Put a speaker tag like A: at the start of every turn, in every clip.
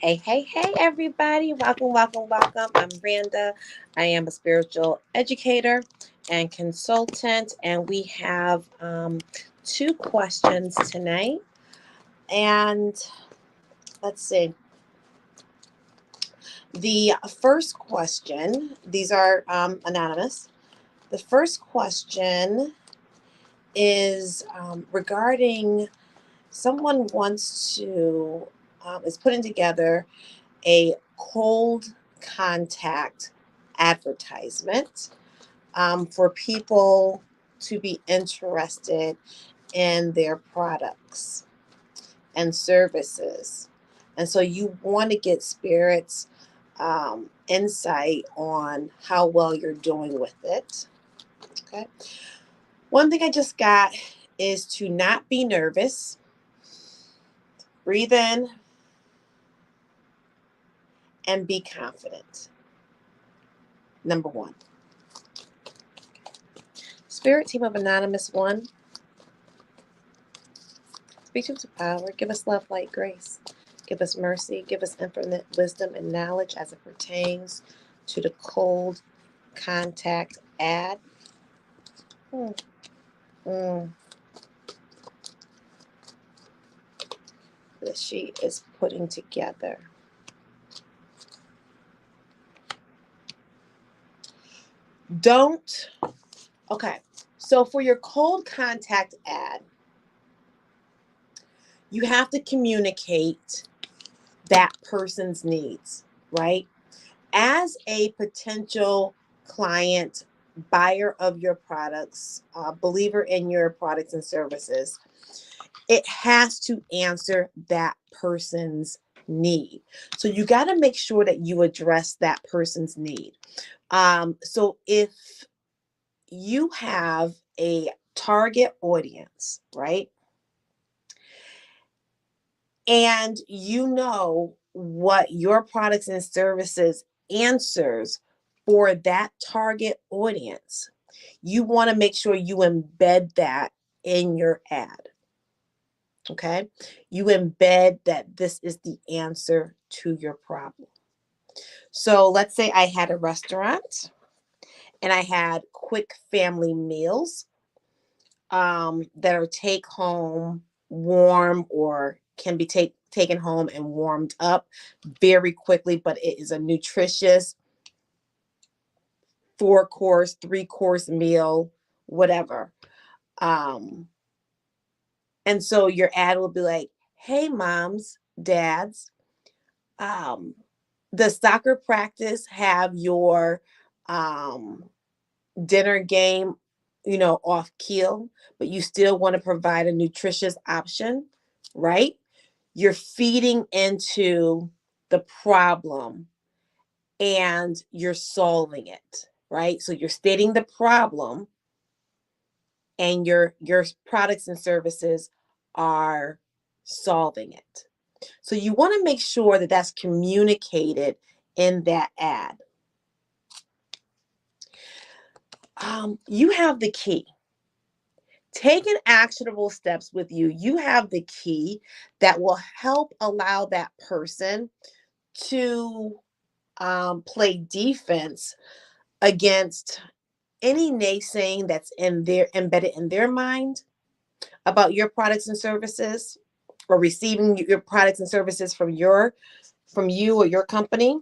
A: Hey, everybody. Welcome. I'm Brenda. I am a spiritual educator and consultant, and we have two questions tonight. And let's see. The first question, these are anonymous. The first question is regarding someone is putting together a cold contact advertisement for people to be interested in their products and services. And so you want to get spirits insight on how well you're doing with it. Okay. One thing I just got is to not be nervous. Breathe in and be confident. Number one. Spirit team of Anonymous One, speak to power. Give us love, light, grace. Give us mercy. Give us infinite wisdom and knowledge as it pertains to the cold contact ad. That she is putting together. Okay, so for your cold contact ad, you have to communicate that person's needs, right? As a potential client, buyer of your products, believer in your products and services, it has to answer that person's need. So you got to make sure that you address that person's need. So if you have a target audience, right? And you know what your products and services answers for that target audience, you want to make sure you embed that in your ad. Okay? You embed that this is the answer to your problem. So let's say I had a restaurant and I had quick family meals that are take home, warm, or can be taken home and warmed up very quickly, but it is a nutritious 4-course, 3-course meal, whatever. And so your ad will be like, hey, moms, dads, does soccer practice have your dinner game, off keel, but you still want to provide a nutritious option, right? You're feeding into the problem and you're solving it, right? So you're stating the problem and your products and services are solving it. So you want to make sure that that's communicated in that ad. You have the key. Taking actionable steps with you, you have the key that will help allow that person to play defense against any naysaying that's embedded in their mind about your products and services, or receiving your products and services from you or your company.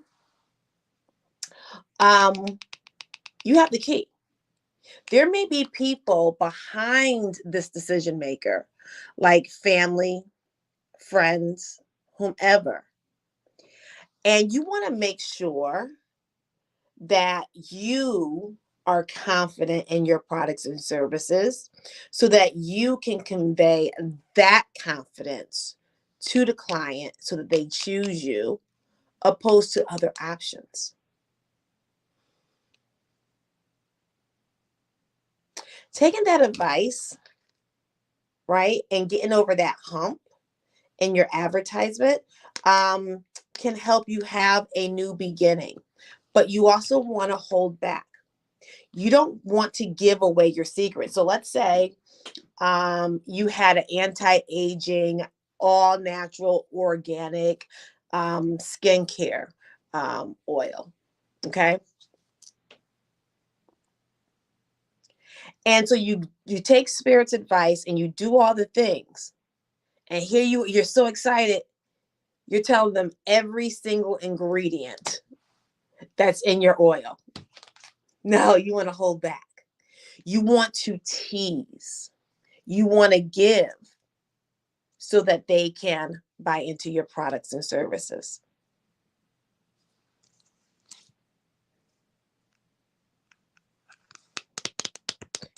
A: You have the key. There may be people behind this decision maker, like family, friends, whomever. And you want to make sure that you are confident in your products and services so that you can convey that confidence to the client so that they choose you opposed to other options. Taking that advice, right, and getting over that hump in your advertisement can help you have a new beginning. But you also want to hold back. You don't want to give away your secret. So let's say you had an anti-aging, all natural, organic skincare oil. Okay. And so you take Spirit's advice and you do all the things. And here you're so excited. You're telling them every single ingredient that's in your oil. No, you want to hold back. You want to tease. You want to give so that they can buy into your products and services.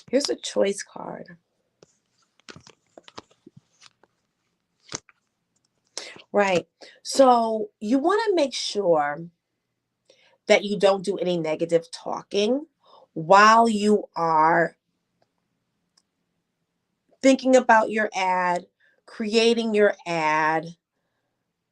A: Here's a choice card. Right. So you want to make sure that you don't do any negative talking while you are thinking about your ad, creating your ad,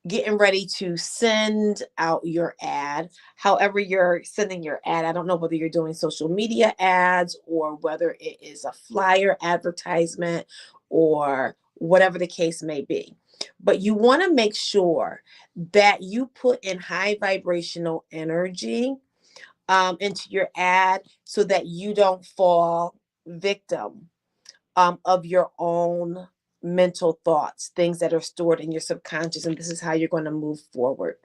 A: getting ready to send out your ad. However, you're sending your ad, I don't know whether you're doing social media ads or whether it is a flyer advertisement or whatever the case may be. But you want to make sure that you put in high vibrational energy into your ad so that you don't fall victim of your own mental thoughts, things that are stored in your subconscious, and this is how you're going to move forward.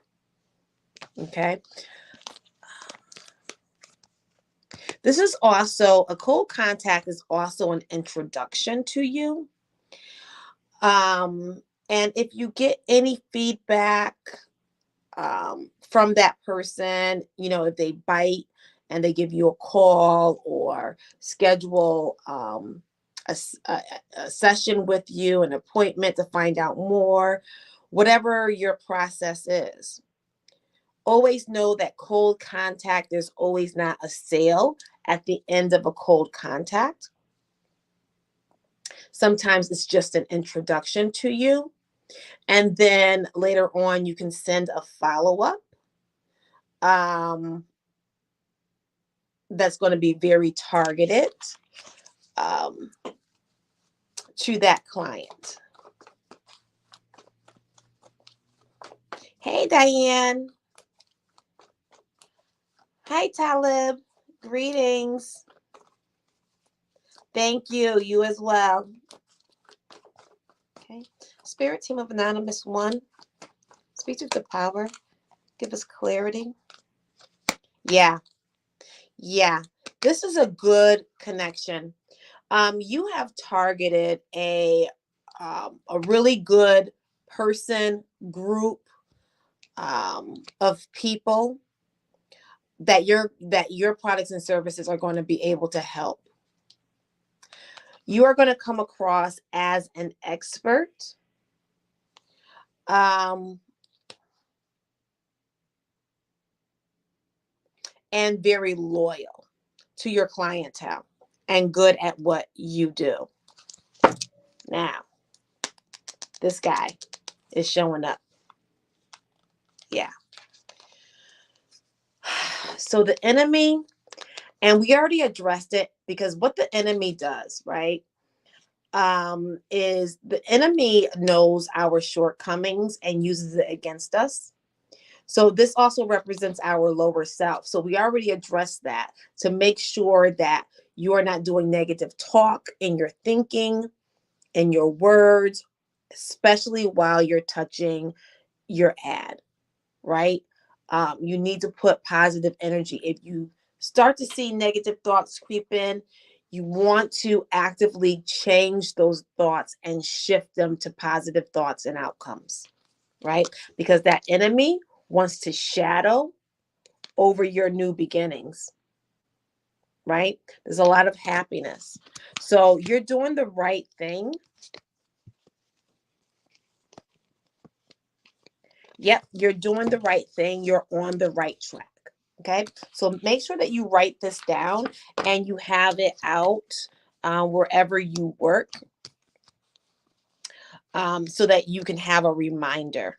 A: Okay. This is also a cold contact is also an introduction to you. And if you get any feedback from that person, if they bite and they give you a call or schedule a session with you, an appointment to find out more, whatever your process is, always know that cold contact, there's always not a sale at the end of a cold contact. Sometimes it's just an introduction to you. And then later on, you can send a follow-up that's going to be very targeted to that client. Hey, Diane. Hi, Talib. Greetings. Thank you. You as well. Okay. Spirit Team of Anonymous 1. Speak to the power. Give us clarity. Yeah. Yeah. This is a good connection. You have targeted a really good person group of people that your products and services are going to be able to help. You are going to come across as an expert. And very loyal to your clientele and good at what you do. Now, this guy is showing up. Yeah. So the enemy, and we already addressed it, because what the enemy does, right, is the enemy knows our shortcomings and uses it against us. So this also represents our lower self. So we already addressed that, to make sure that you are not doing negative talk in your thinking, in your words, especially while you're touching your ad, right? You need to put positive energy. If you start to see negative thoughts creep in, you want to actively change those thoughts and shift them to positive thoughts and outcomes, right? Because that enemy wants to shadow over your new beginnings, right? There's a lot of happiness. So you're doing the right thing. Yep, you're doing the right thing. You're on the right track. Okay, so make sure that you write this down and you have it out wherever you work, so that you can have a reminder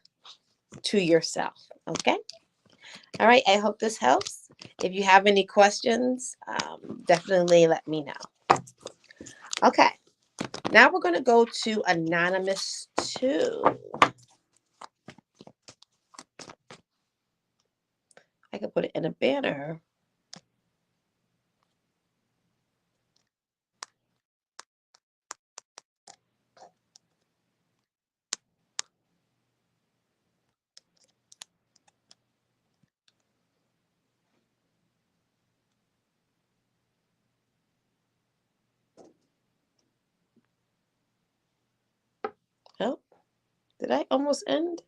A: to yourself. Okay. All right. I hope this helps. If you have any questions, definitely let me know. Okay. Now we're going to go to Anonymous 2. I could put it in a banner. Oh, did I almost end?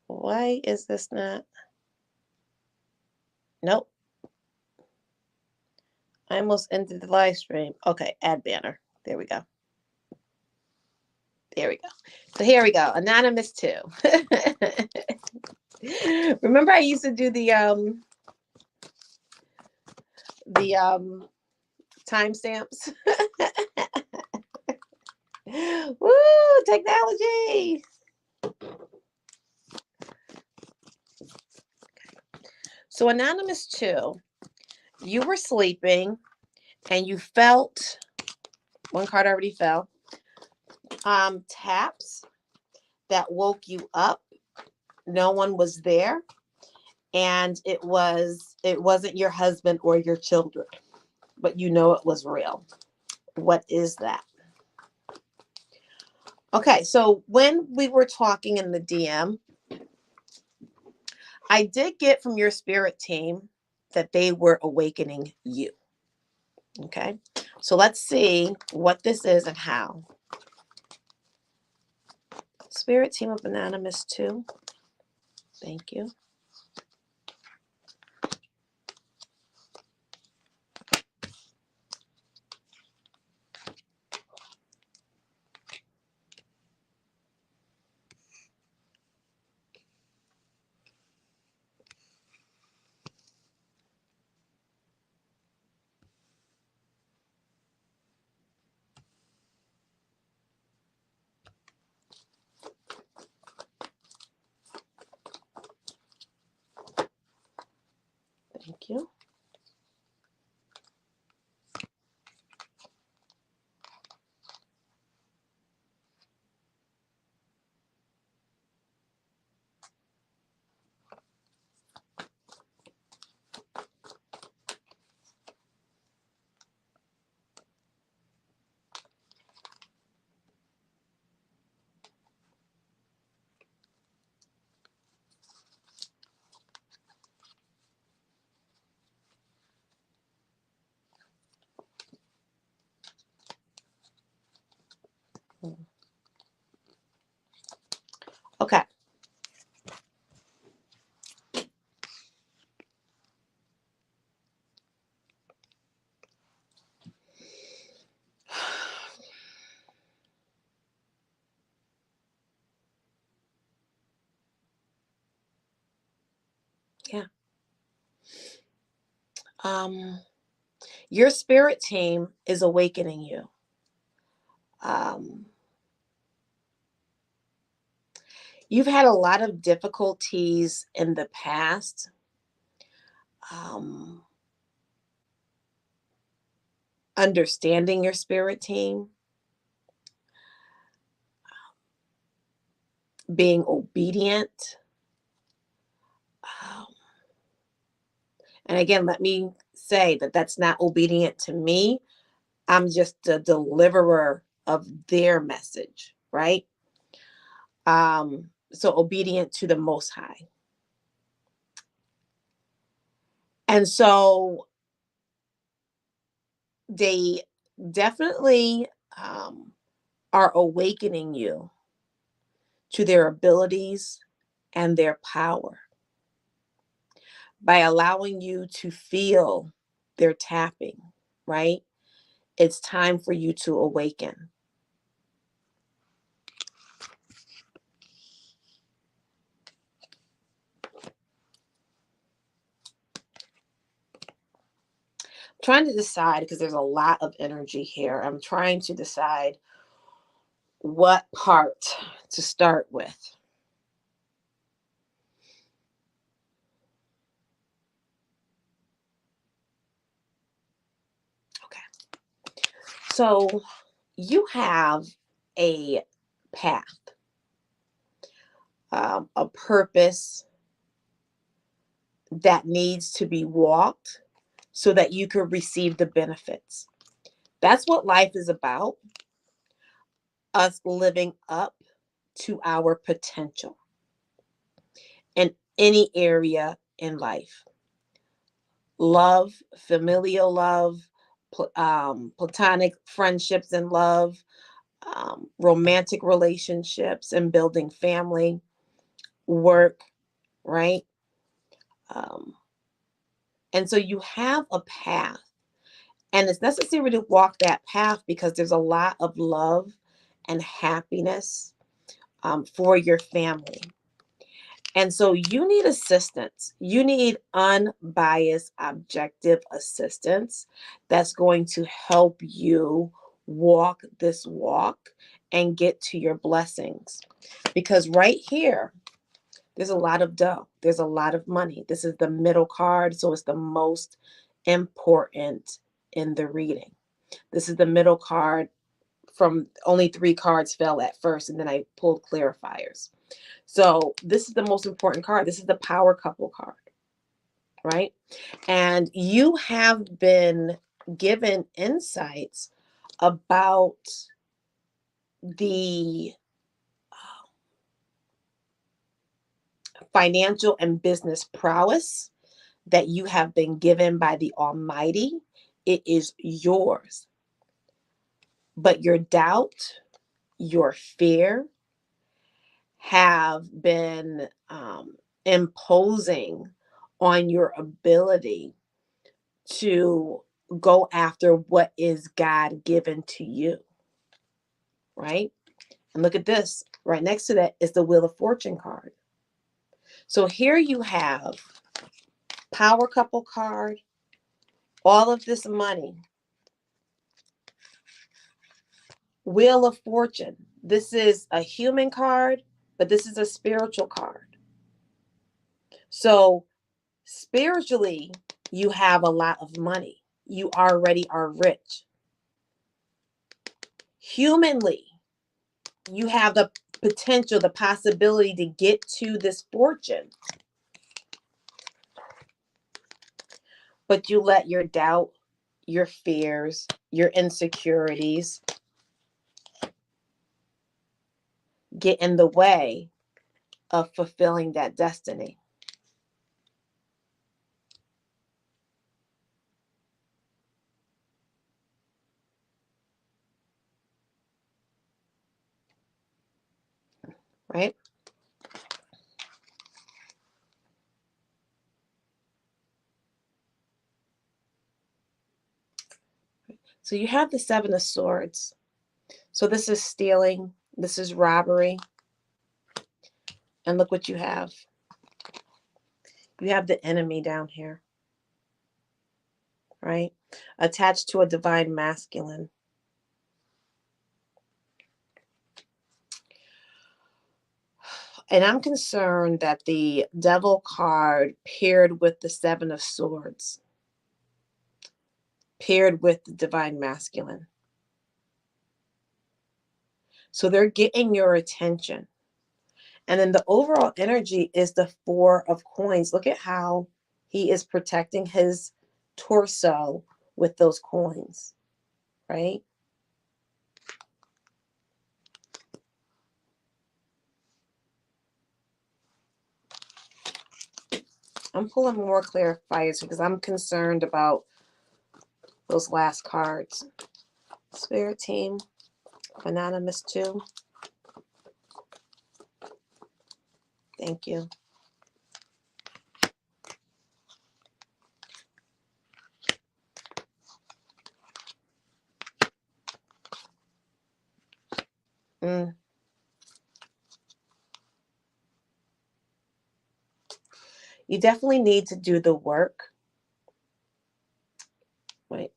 A: Why is this not? Nope. I almost ended the live stream. Okay, add banner. There we go. There we go. So here we go. Anonymous 2. Remember I used to do the timestamps? Woo, technology. So Anonymous 2, you were sleeping and you felt, one card already fell, taps that woke you up. No one was there, and it wasn't your husband or your children, but you know it was real. What is that? Okay, so when we were talking in the DM, I did get from your spirit team that they were awakening you. Okay, so let's see what this is and how. Spirit team of Anonymous 2. Thank you. Thank you. Okay. Yeah. Your spirit team is awakening you. You've had a lot of difficulties in the past. Understanding your spirit team, being obedient. And again, let me say that that's not obedient to me. I'm just a deliverer of their message, right? So obedient to the Most High. And so they definitely are awakening you to their abilities and their power by allowing you to feel their tapping, right? It's time for you to awaken. I'm trying to decide because there's a lot of energy here. I'm trying to decide what part to start with. Okay. So you have a path. a purpose that needs to be walked so that you can receive the benefits. That's what life is about, us living up to our potential in any area in life. Love, familial love, platonic friendships and love, romantic relationships and building family, work, right? Um, and so you have a path, and it's necessary to walk that path because there's a lot of love and happiness for your family. And so you need assistance. You need unbiased, objective assistance that's going to help you walk this walk and get to your blessings. Because right here, there's a lot of dough. There's a lot of money. This is the middle card, so it's the most important in the reading. This is the middle card. From only 3 cards fell at first, and then I pulled clarifiers. So this is the most important card. This is the power couple card, right? And you have been given insights about the financial and business prowess that you have been given by the Almighty. It is yours. But your doubt, your fear have been imposing on your ability to go after what is God given to you, right? And look at this. Right next to that is the Wheel of Fortune card. So here you have Power Couple card, all of this money, Wheel of Fortune. This is a human card, but this is a spiritual card. So spiritually, you have a lot of money. You already are rich. Humanly, you have the potential, the possibility to get to this fortune. But you let your doubt, your fears, your insecurities get in the way of fulfilling that destiny. Right? So you have the Seven of Swords. So this is stealing, this is robbery. And look what you have. You have the enemy down here, right? Attached to a divine masculine. And I'm concerned that the Devil card paired with the Seven of Swords, paired with the divine masculine. So they're getting your attention. And then the overall energy is the Four of Coins. Look at how he is protecting his torso with those coins, right? I'm pulling more clarifiers because I'm concerned about those last cards. Spirit team, Anonymous 2. Thank you. Mm. You definitely need to do the work. Wait.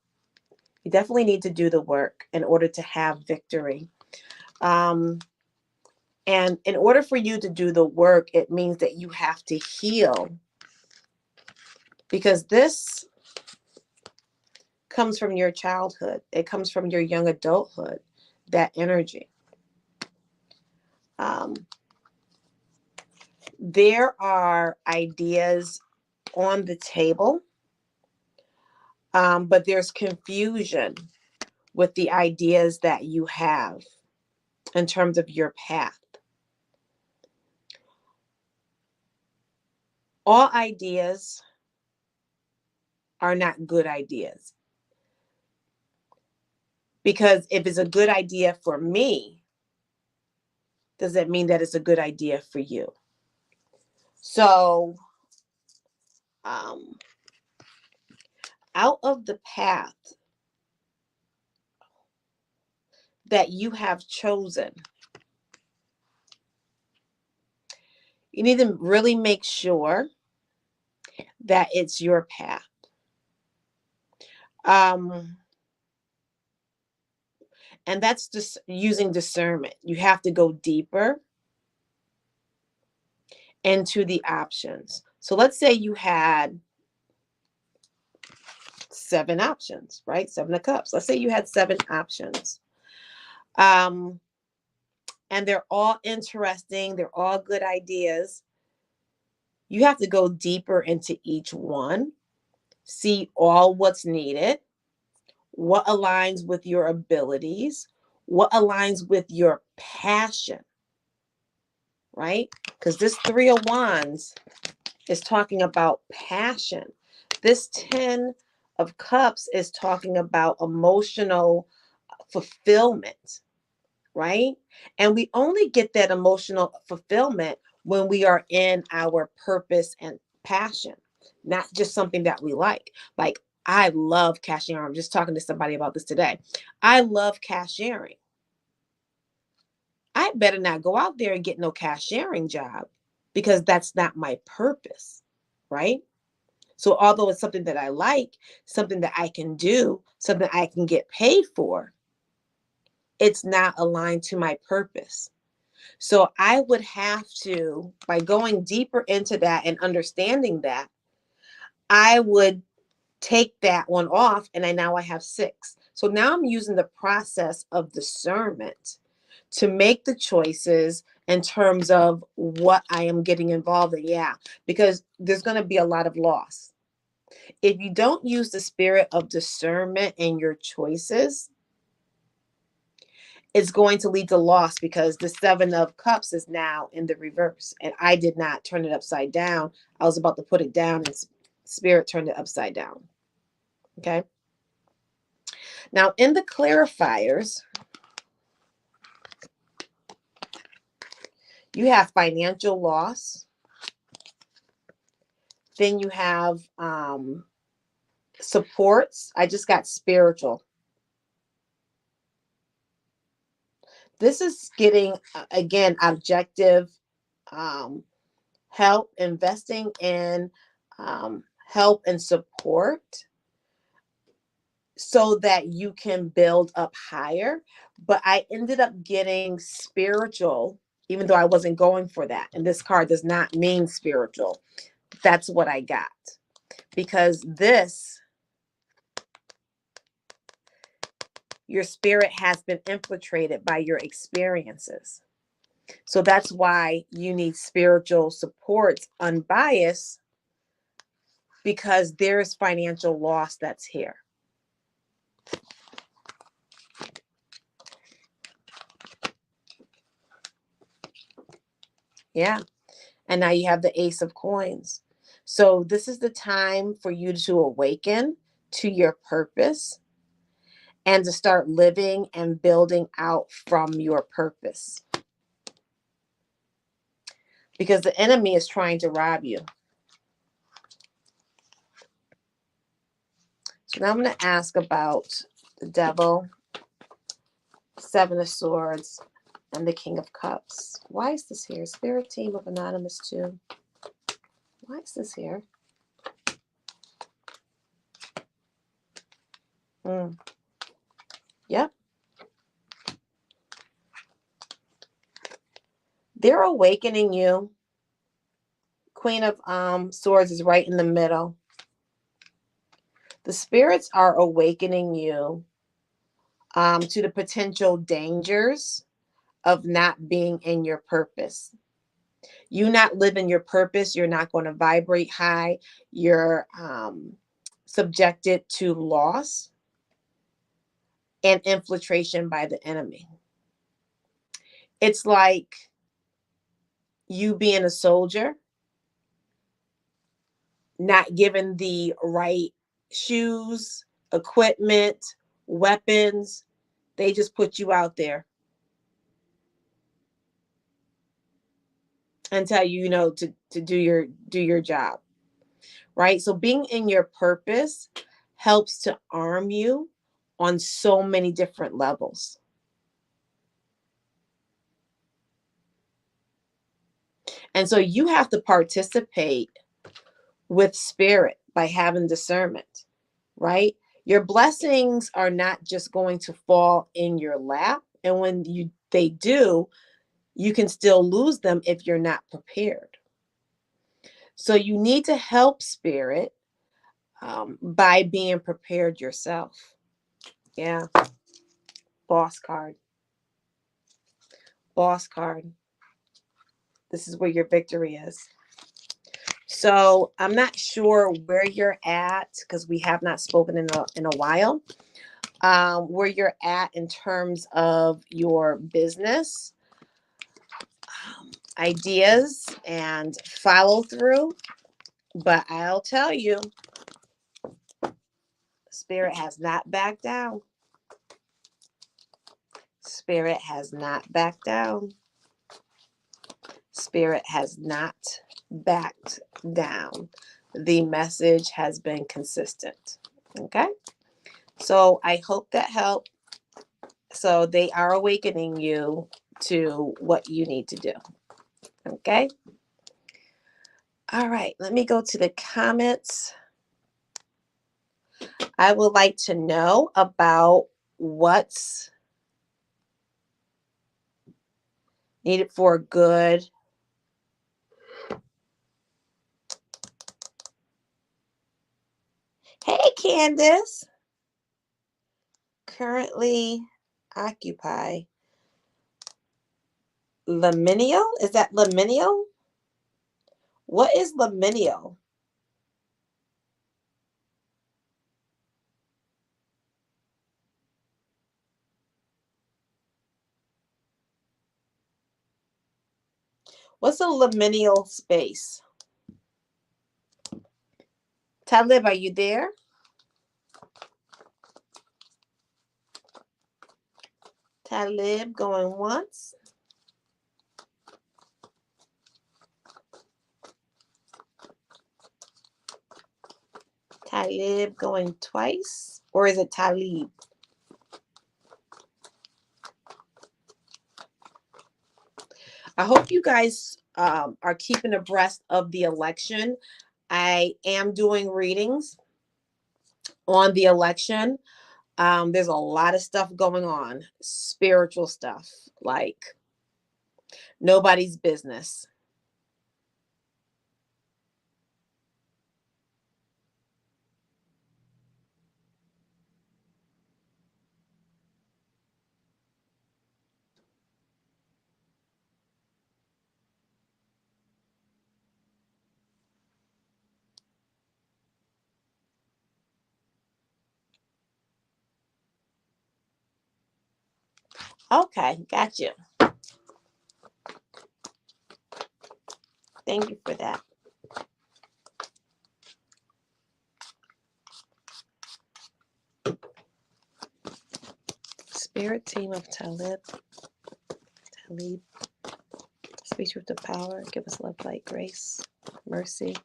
A: You definitely need to do the work in order to have victory. And in order for you to do the work, it means that you have to heal. Because this comes from your childhood. It comes from your young adulthood, that energy. there are ideas on the table, but there's confusion with the ideas that you have in terms of your path. All ideas are not good ideas, because if it's a good idea for me, does that mean that it's a good idea for you? So, out of the path that you have chosen, you need to really make sure that it's your path. And that's just using discernment. You have to go deeper into the options. So let's say you had 7 options, right? 7 of cups. Let's say you had 7 options. And they're all interesting. They're all good ideas. You have to go deeper into each one, see all what's needed, what aligns with your abilities, what aligns with your passion, right? Because this 3 of Wands is talking about passion. This 10 of Cups is talking about emotional fulfillment, right? And we only get that emotional fulfillment when we are in our purpose and passion, not just something that we like. Like, I love cashiering. I'm just talking to somebody about this today. I love cashiering. I better not go out there and get no cashiering job, because that's not my purpose, right? So although it's something that I like, something that I can do, something I can get paid for, it's not aligned to my purpose. So I would have to, by going deeper into that and understanding that, I would take that one off, and now I have 6. So now I'm using the process of discernment to make the choices in terms of what I am getting involved in. Yeah, because there's going to be a lot of loss. If you don't use the spirit of discernment in your choices, it's going to lead to loss, because the 7 of Cups is now in the reverse, and I did not turn it upside down. I was about to put it down, and Spirit turned it upside down. Okay. Now, in the clarifiers, you have financial loss. Then you have supports. I just got spiritual. This is getting, again, objective help, investing in help and support so that you can build up higher. But I ended up getting spiritual, even though I wasn't going for that. And this card does not mean spiritual. That's what I got. Because this, your spirit has been infiltrated by your experiences. So that's why you need spiritual support, unbiased, because there's financial loss that's here. Yeah. And now you have the Ace of Coins. So this is the time for you to awaken to your purpose and to start living and building out from your purpose. Because the enemy is trying to rob you. So now I'm going to ask about the Devil, 7 of Swords, and the King of Cups. Why is this here? Spirit team of Anonymous 2. Why is this here? Yep. They're awakening you. Queen of Swords is right in the middle. The spirits are awakening you to the potential dangers of not being in your purpose. You not living your purpose, you're not going to vibrate high. You're subjected to loss and infiltration by the enemy. It's like you being a soldier, not given the right shoes, equipment, weapons. They just put you out there and tell you, to do your job. Right? So being in your purpose helps to arm you on so many different levels. And so you have to participate with spirit by having discernment, right? Your blessings are not just going to fall in your lap. And when they do, you can still lose them if you're not prepared. So you need to help spirit by being prepared yourself. Yeah. Boss card. Boss card. This is where your victory is. So I'm not sure where you're at because we have not spoken in a while. Where you're at in terms of your business ideas and follow through. But I'll tell you, Spirit has not backed down. Spirit has not backed down. Spirit has not backed down. The message has been consistent. Okay. So I hope that helped. So they are awakening you to what you need to do. Okay. All right. Let me go to the comments. I would like to know about what's needed for good. Hey, Candace. Currently occupy. Liminal? Is that liminal? What is liminal? What's a liminal space? Talib, are you there? Talib going once. Talib going twice. Or is it Talib? I hope you guys are keeping abreast of the election. I am doing readings on the election. There's a lot of stuff going on, spiritual stuff, like nobody's business. Okay, got you. Thank you for that. Spirit team of Talib. Speak truth to power. Give us love, light, grace, mercy,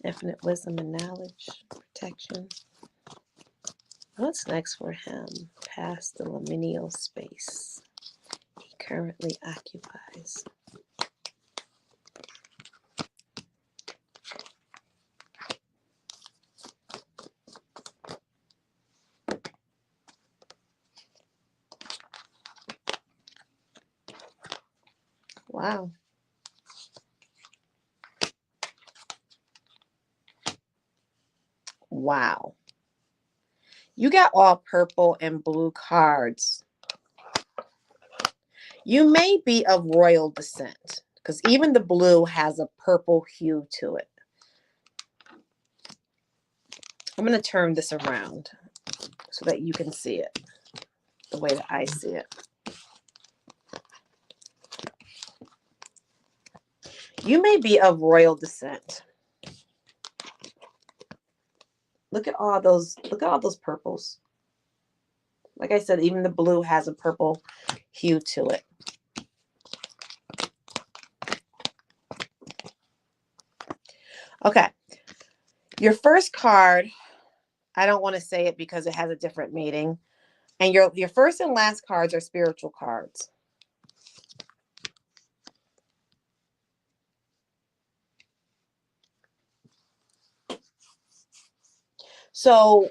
A: infinite wisdom and knowledge, protection. What's next for him past the liminal space he currently occupies? Wow. Wow. You got all purple and blue cards. You may be of royal descent. because even the blue has a purple hue to it. I'm going to turn this around so that you can see it the way that I see it. You may be of royal descent. Look at all those purples. Like I said, even the blue has a purple hue to it. Okay. Your first card, I don't want to say it because it has a different meaning. And your first and last cards are spiritual cards. So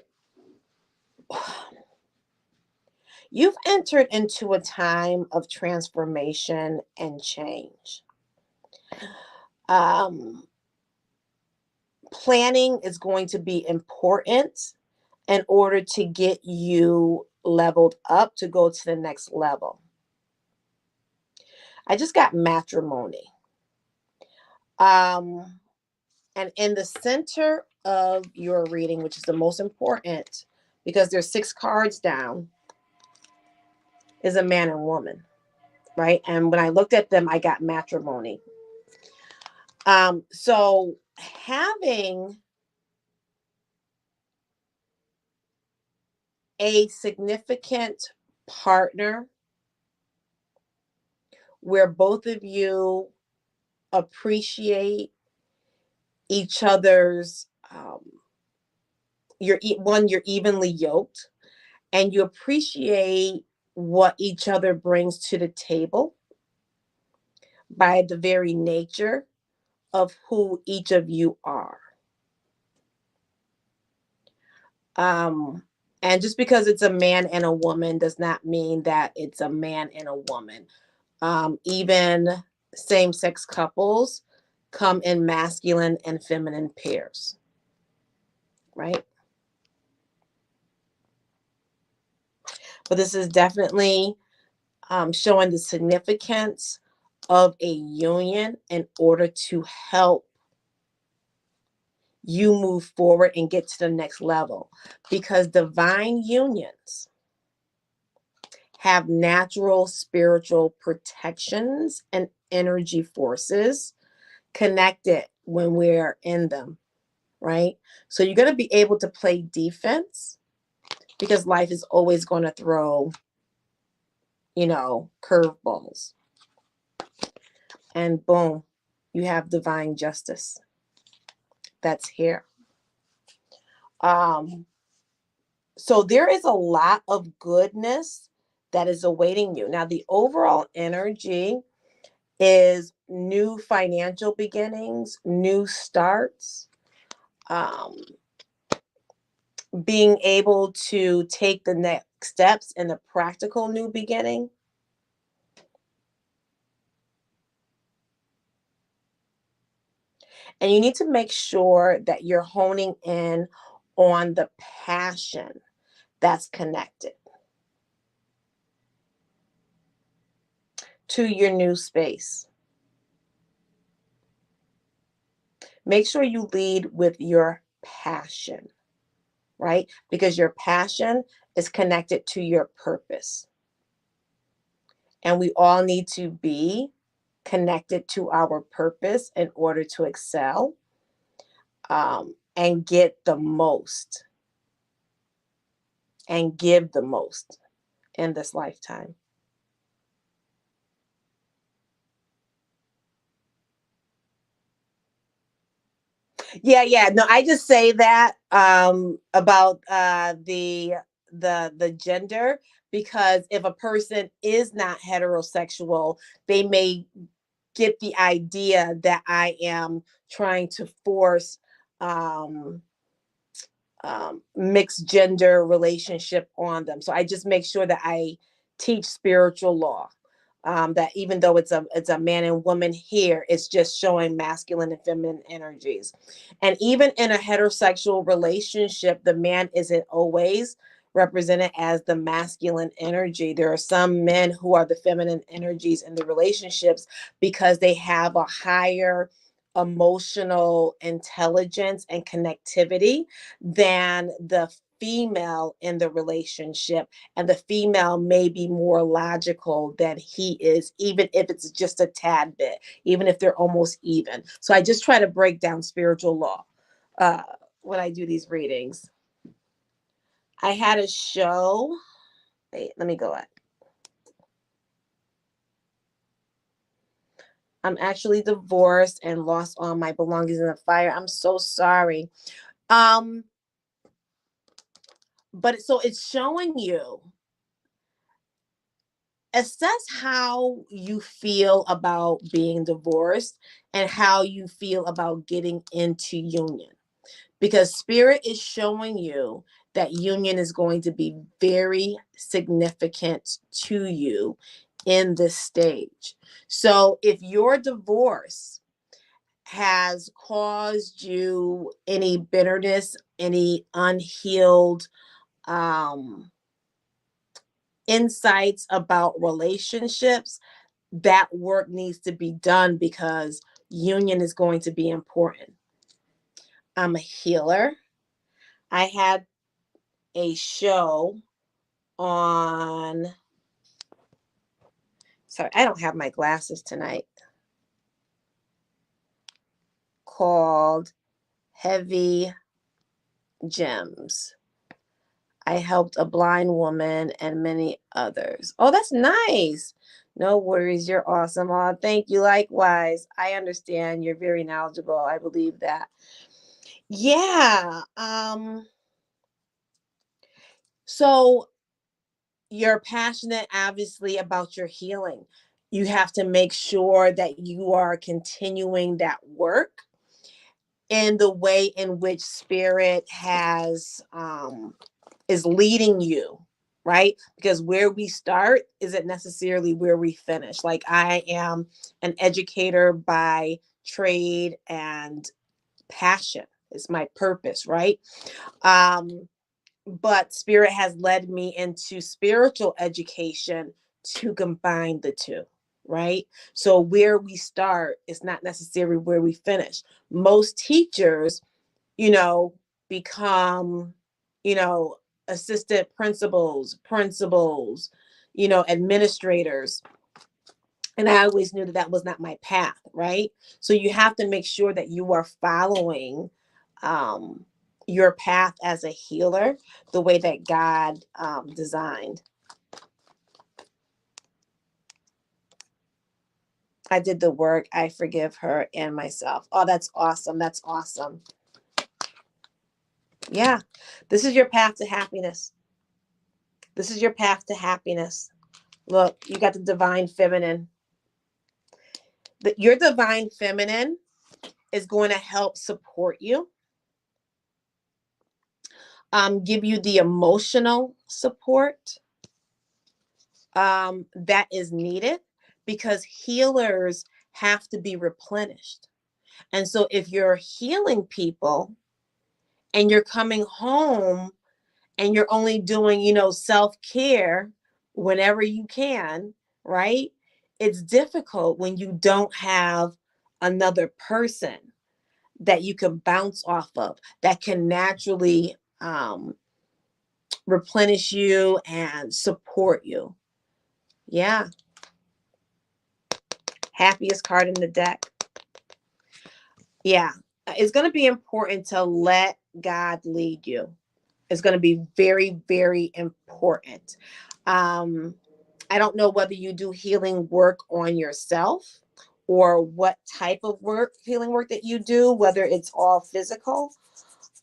A: you've entered into a time of transformation and change. Planning is going to be important in order to get you leveled up to go to the next level. I just got matrimony. And in the center of your reading, which is the most important, because there's 6 cards down, is a man and woman, right? And when I looked at them, I got matrimony. So having a significant partner where both of you appreciate each other's, you're evenly yoked, and you appreciate what each other brings to the table by the very nature of who each of you are. And just because it's a man and a woman does not mean that it's a man and a woman. Even same-sex couples come in masculine and feminine pairs, right? But this is definitely showing the significance of a union in order to help you move forward and get to the next level, because divine unions have natural spiritual protections and energy forces connected when we're in them, right? So you're going to be able to play defense because life is always going to throw, curveballs. And boom, you have divine justice that's here. So there is a lot of goodness that is awaiting you. Now, the overall energy is new financial beginnings, new starts, being able to take the next steps in a practical new beginning. And you need to make sure that you're honing in on the passion that's connected to your new space. Make sure you lead with your passion, right? Because your passion is connected to your purpose. And we all need to be connected to our purpose in order to excel and get the most and give the most in this lifetime. Yeah. No, I just say that about the gender, because if a person is not heterosexual, they may get the idea that I am trying to force mixed gender relationship on them. So I just make sure that I teach spiritual law. That even though it's a man and woman here, it's just showing masculine and feminine energies. And even in a heterosexual relationship, the man isn't always represented as the masculine energy. There are some men who are the feminine energies in the relationships because they have a higher emotional intelligence and connectivity than the female in the relationship, and the female may be more logical than he is, even if it's just a tad bit, even if they're almost even. So I just try to break down spiritual law uh, when I do these readings. I had a show. Wait, let me go at. I'm actually divorced and lost all my belongings in the fire. I'm so sorry. Um, but so it's showing you, assess how you feel about being divorced and how you feel about getting into union, because spirit is showing you that union is going to be very significant to you in this stage. So if your divorce has caused you any bitterness, any unhealed insights about relationships, that work needs to be done because union is going to be important. I'm a healer. I had a show on, sorry, I don't have my glasses tonight, called Heavy Gems. I helped a blind woman and many others. Oh, that's nice. No worries. You're awesome. Oh, thank you. Likewise. I understand. You're very knowledgeable. I believe that. Yeah. So you're passionate, obviously, about your healing. You have to make sure that you are continuing that work in the way in which spirit has is leading you, right? Because where we start isn't necessarily where we finish. Like, I am an educator by trade and passion. It's my purpose, right? But spirit has led me into spiritual education to combine the two, right? So where we start is not necessarily where we finish. Most teachers, you know, become, you know, assistant principals, administrators. And I always knew that that was not my path, right? So you have to make sure that you are following um, your path as a healer the way that God designed. I did the work. I forgive her and myself. Oh, that's awesome. That's awesome. Yeah. This is your path to happiness. This is your path to happiness. Look, you got the divine feminine. Your divine feminine is going to help support you, give you the emotional support that is needed, because healers have to be replenished. And so if you're healing people and you're coming home and you're only doing, self-care whenever you can, right? It's difficult when you don't have another person that you can bounce off of that can naturally replenish you and support you. Yeah. Happiest card in the deck. Yeah. It's going to be important to let God lead you. It's going to be very, very important. I don't know whether you do healing work on yourself or what type of healing work that you do, whether it's all physical.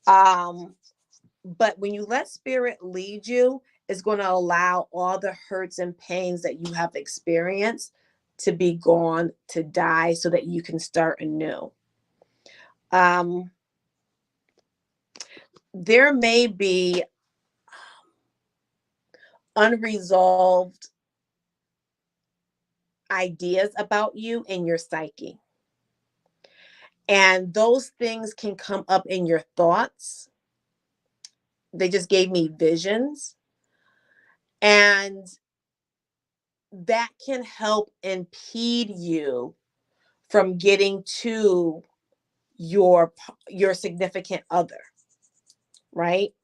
A: But when you let spirit lead you, it's going to allow all the hurts and pains that you have experienced to be gone, to die, so that you can start anew. There may be unresolved ideas about you in your psyche. And those things can come up in your thoughts. They just gave me visions. And that can help impede you from getting to your significant other, right?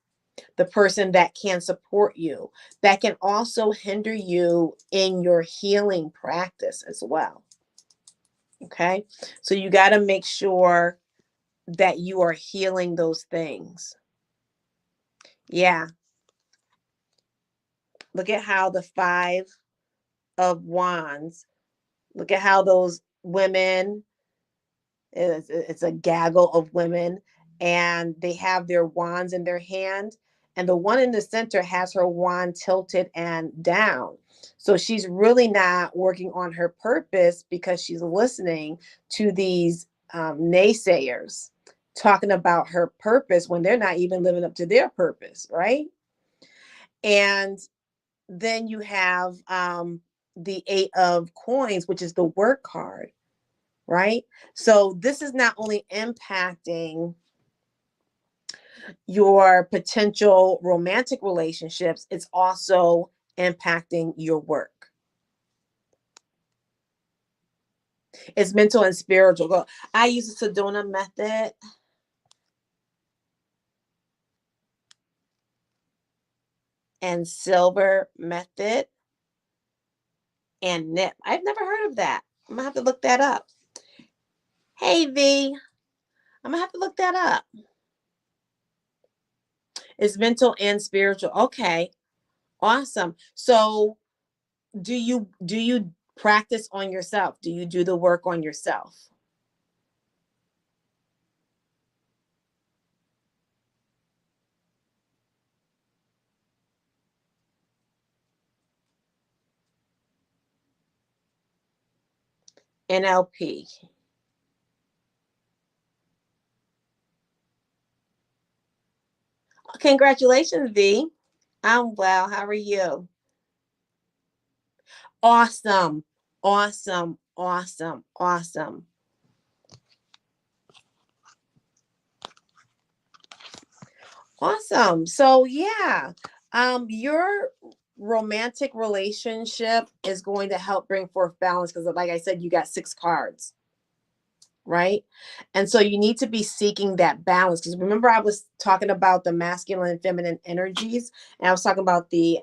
A: The person that can support you. That can also hinder you in your healing practice as well. Okay? So you got to make sure that you are healing those things. Yeah. Look at how the 5 of Wands, look at how those women, it's a gaggle of women, and they have their wands in their hand, and the one in the center has her wand tilted and down. So she's really not working on her purpose because she's listening to these naysayers talking about her purpose when they're not even living up to their purpose, right? And then you have the 8 of Coins, which is the work card, right? So this is not only impacting your potential romantic relationships, it's also impacting your work. It's mental and spiritual. I use the Sedona method. And silver method and nip. I've never heard of that. I'm gonna have to look that up. Hey V, I'm gonna have to look that up. It's mental and spiritual. Okay, awesome. So do you practice on yourself? Do you do the work on yourself? NLP. Congratulations, V. I'm well. How are you? Awesome. Awesome. Awesome. Awesome. Awesome. So yeah, your romantic relationship is going to help bring forth balance because, like I said, you got 6 cards, right? And so you need to be seeking that balance because remember I was talking about the masculine and feminine energies, and I was talking about the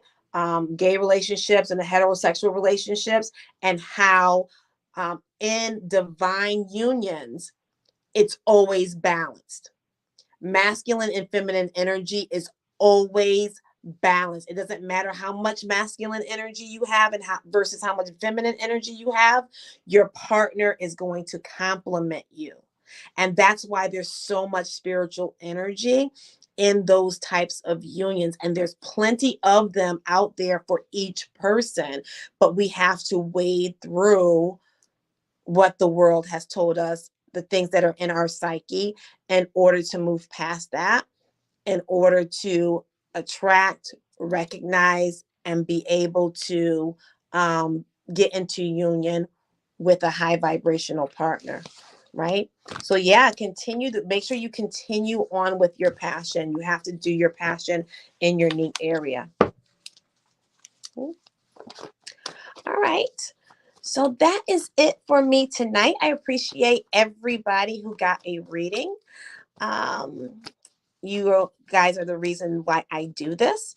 A: gay relationships and the heterosexual relationships and how in divine unions it's always balanced. Masculine and feminine energy is always balanced. It doesn't matter how much masculine energy you have and how versus how much feminine energy you have, your partner is going to complement you. And that's why there's so much spiritual energy in those types of unions. And there's plenty of them out there for each person, but we have to wade through what the world has told us, the things that are in our psyche, in order to move past that, in order to attract, recognize, and be able to get into union with a high vibrational partner. Right. So, yeah, continue to make sure you continue on with your passion. You have to do your passion in your unique area. All right. So that is it for me tonight. I appreciate everybody who got a reading. Um, you guys are the reason why I do this.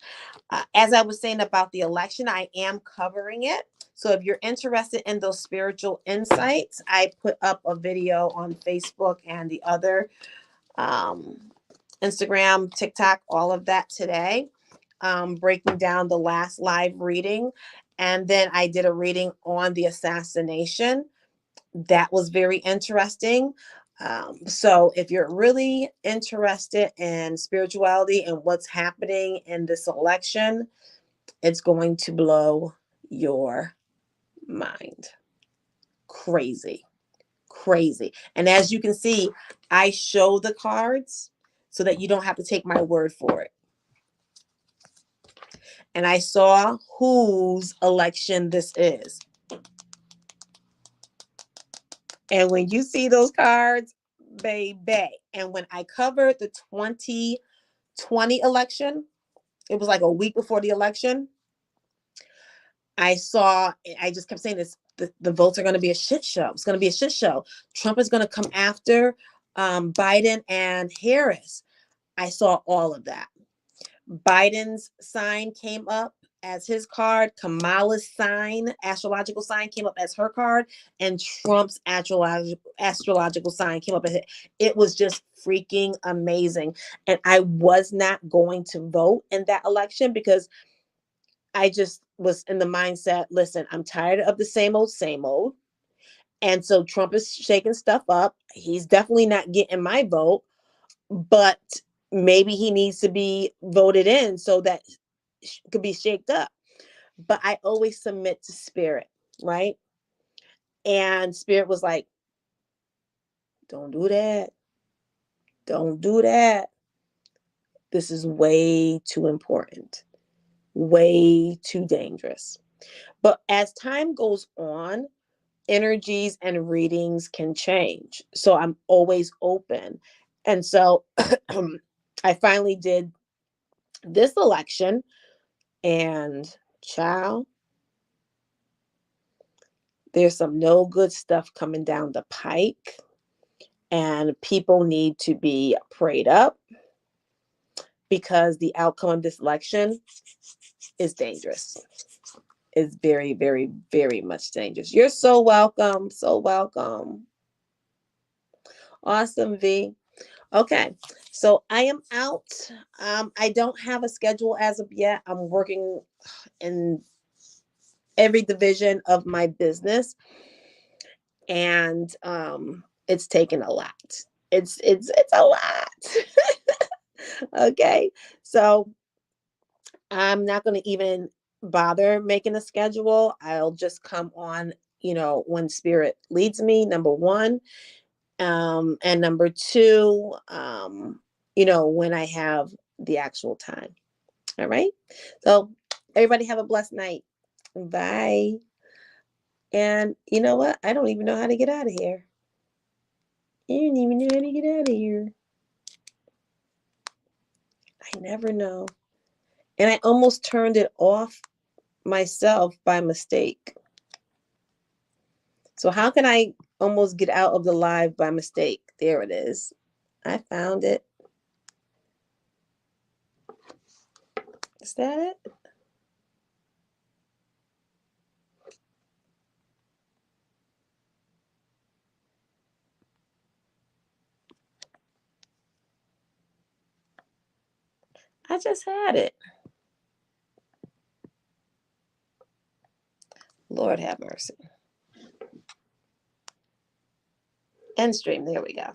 A: As I was saying about the election, I am covering it. So if you're interested in those spiritual insights, I put up a video on Facebook and the other um, Instagram, TikTok, all of that today, breaking down the last live reading. And then I did a reading on the assassination. That was very interesting. So if you're really interested in spirituality and what's happening in this election, it's going to blow your mind. Crazy, crazy. And as you can see, I show the cards so that you don't have to take my word for it. And I saw whose election this is. And when you see those cards, baby, and when I covered the 2020 election, it was like a week before the election. I just kept saying this, the votes are going to be a shit show. It's going to be a shit show. Trump is going to come after Biden and Harris. I saw all of that. Biden's sign came up as his card. Kamala's sign, astrological sign, came up as her card. And Trump's astrological sign came up as it. It was just freaking amazing. And I was not going to vote in that election because I just was in the mindset, listen, I'm tired of the same old, same old. And so Trump is shaking stuff up. He's definitely not getting my vote, but maybe he needs to be voted in so that could be shaked up. But I always submit to spirit, right? And spirit was like, don't do that. Don't do that. This is way too important, way too dangerous. But as time goes on, energies and readings can change. So I'm always open. And so I finally did this election, and child, there's some no good stuff coming down the pike, and people need to be prayed up because the outcome of this election is dangerous. It's very, very, very much dangerous. You're so welcome. So welcome. Awesome, V. Okay, so I am out. I don't have a schedule as of yet. I'm working in every division of my business, and it's taken a lot. It's a lot. Okay, so I'm not going to even bother making a schedule. I'll just come on, when spirit leads me, number one. And number two, when I have the actual time. All right. So everybody have a blessed night. Bye. And you know what? I don't even know how to get out of here. I don't even know how to get out of here. I never know. And I almost turned it off myself by mistake. So how can I almost get out of the live by mistake? There it is. I found it. Is that it? I just had it. Lord have mercy. End stream. There we go.